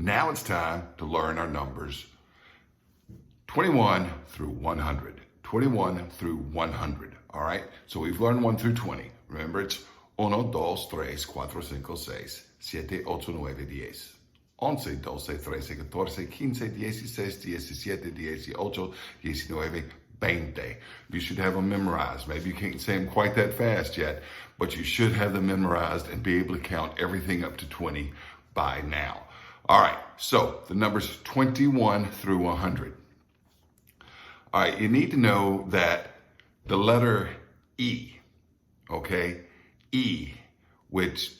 Now it's time to learn our numbers 21 through 100. 21 through 100. All right? So we've learned 1 through 20. Remember, it's 1, 2, 3, 4, 5, 6, 7, 8, 9, 10. 11, 12, 13, 14, 15, 16, 17, 18, 19, 20. You should have them memorized. Maybe you can't say them quite that fast yet, but you should have them memorized and be able to count everything up to 20 by now. All right, so the numbers 21 through 100. All right, you need to know that the letter E, okay, E, which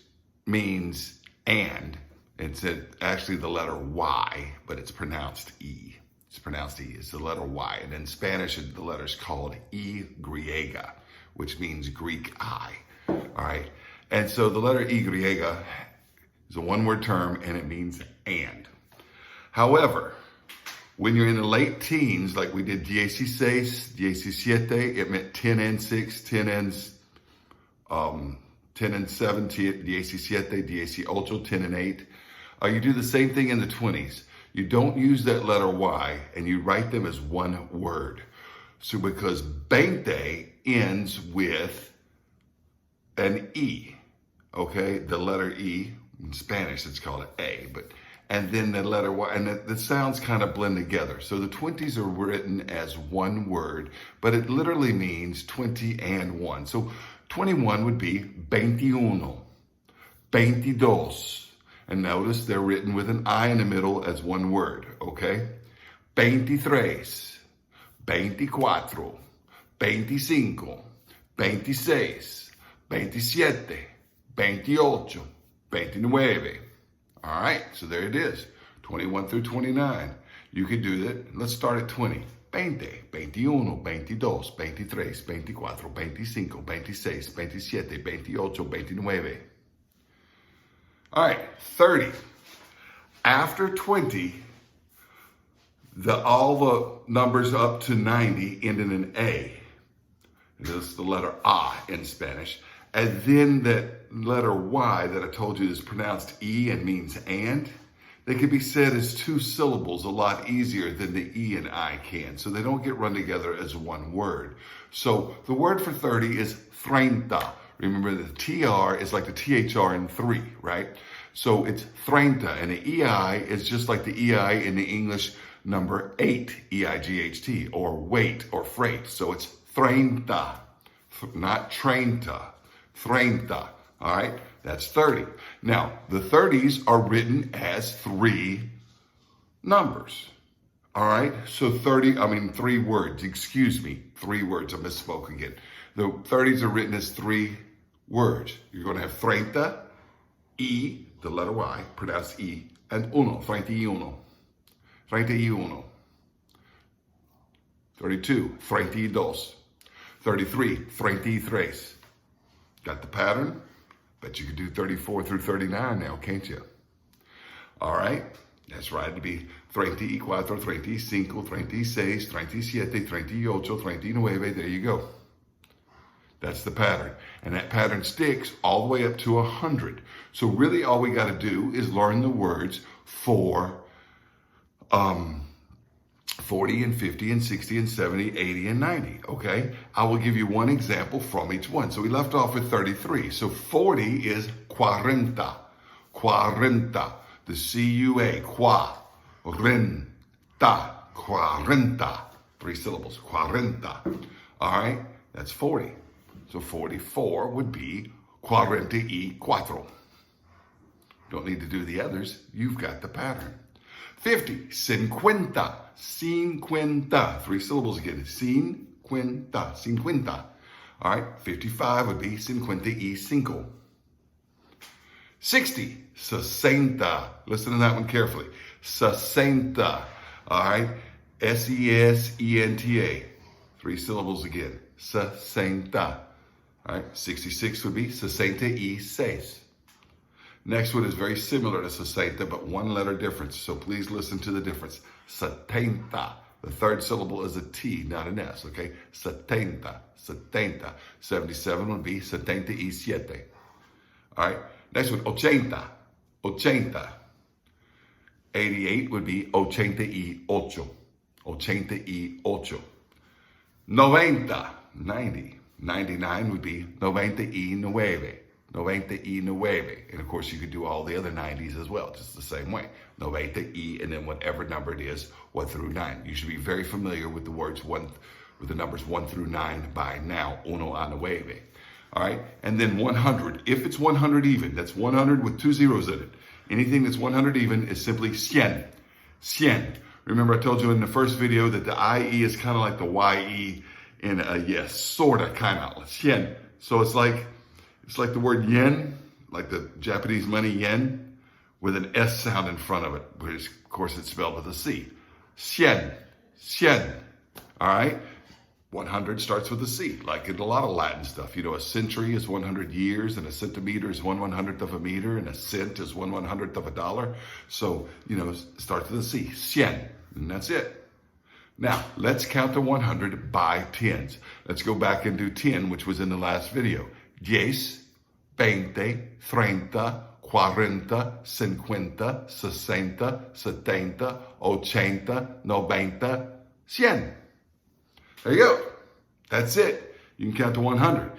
means and, it's actually the letter Y, but it's pronounced E. It's pronounced E. It's the letter Y. And in Spanish, the letter is called Y, which means Greek I. All right. And so the letter Y is a one-word term, and it means and. However, when you're in the late teens, like we did 16, 17, it meant 10 and 6, 10 and 7, 17, 18, 10 and 8. You do the same thing in the 20s. You don't use that letter Y, and you write them as one word. So because 20 ends with an E, okay? The letter E, in Spanish it's called an A, and then the letter Y, and the sounds kind of blend together. So the 20s are written as one word, but it literally means 20 and 1. So 21 would be 21, 22. And notice they're written with an I in the middle as one word, okay? 23, 24, 25, 26, 27, 28, 29. All right, so there it is, 21 through 29. You could do that. Let's start at 20. 20, 21, 22, 23, 24, 25, 26, 27, 28, 29. All right, 30. After 20, all the numbers up to 90 end in an A. This is the letter A in Spanish. And then that letter Y that I told you is pronounced E and means and. They can be said as two syllables a lot easier than the E and I can. So they don't get run together as one word. So the word for 30 is 30. Remember, the TR is like the THR in 3, right? So it's 30, and the EI is just like the EI in the English number 8, EIGHT, or weight or freight. So it's 30, not 30, 30. All right, that's 30. Now, the 30s are written as 3 numbers. All right, so 3 words, excuse me, 3 words, I misspoke again. The 30s are written as 3 words. You're going to have 30, E, the letter Y, pronounced E, and 31, 31, 32, 32, 33, 33. Got the pattern? Bet you could do 34 through 39 now, can't you? All right, that's right. It'd be 34, 35, 36, 37, 38, 39. There you go. That's the pattern. And that pattern sticks all the way up to 100. So really all we got to do is learn the words for 40 and 50 and 60 and 70, 80 and 90, okay? I will give you one example from each one. So we left off with 33. So 40 is 40, 40. The C-U-A, quarenta, 40. 3 syllables, 40. All right, that's 40. So 44 would be 44. Don't need to do the others. You've got the pattern. 50, 50, 50. 3 syllables again. 50, 50. All right, 55 would be 55. 60, 60. Listen to that one carefully. 60. All right, SESENTA. 3 syllables again. 60. All right, 66 would be 66. Next one is very similar to 60, but one letter difference. So please listen to the difference. 70. The third syllable is a T, not an S, okay? 70, 70. 77 would be 77. All right, next one, 80, 80. 88 would be 88. 88. 90, 90. 99 would be 99. 99. And of course, you could do all the other 90s as well, just the same way. 90 and then whatever number it is, 1 through 9. You should be very familiar with the words with the numbers 1 through 9 by now. 1 a 9. All right, and then 100. If it's 100 even, that's 100 with 2 zeros in it. Anything that's 100 even is simply 100. 100. Remember, I told you in the first video that the IE is kind of like the YE in a yes, sort of, kind of. 100. So it's like the word yen, like the Japanese money yen, with an S sound in front of it, which of course it's spelled with a C. 100. 100. All right? 100 starts with a C, like in a lot of Latin stuff. You know, a century is 100 years, and a centimeter is 1/100th of a meter, and a cent is 1/100th of a dollar. So, you know, it starts with a C. 100. And that's it. Now, let's count to 100 by tens. Let's go back and do 10, which was in the last video. 10, 20, 30, 40, 50, 60, 70, 80, 90, 100. There you go. That's it. You can count to 100.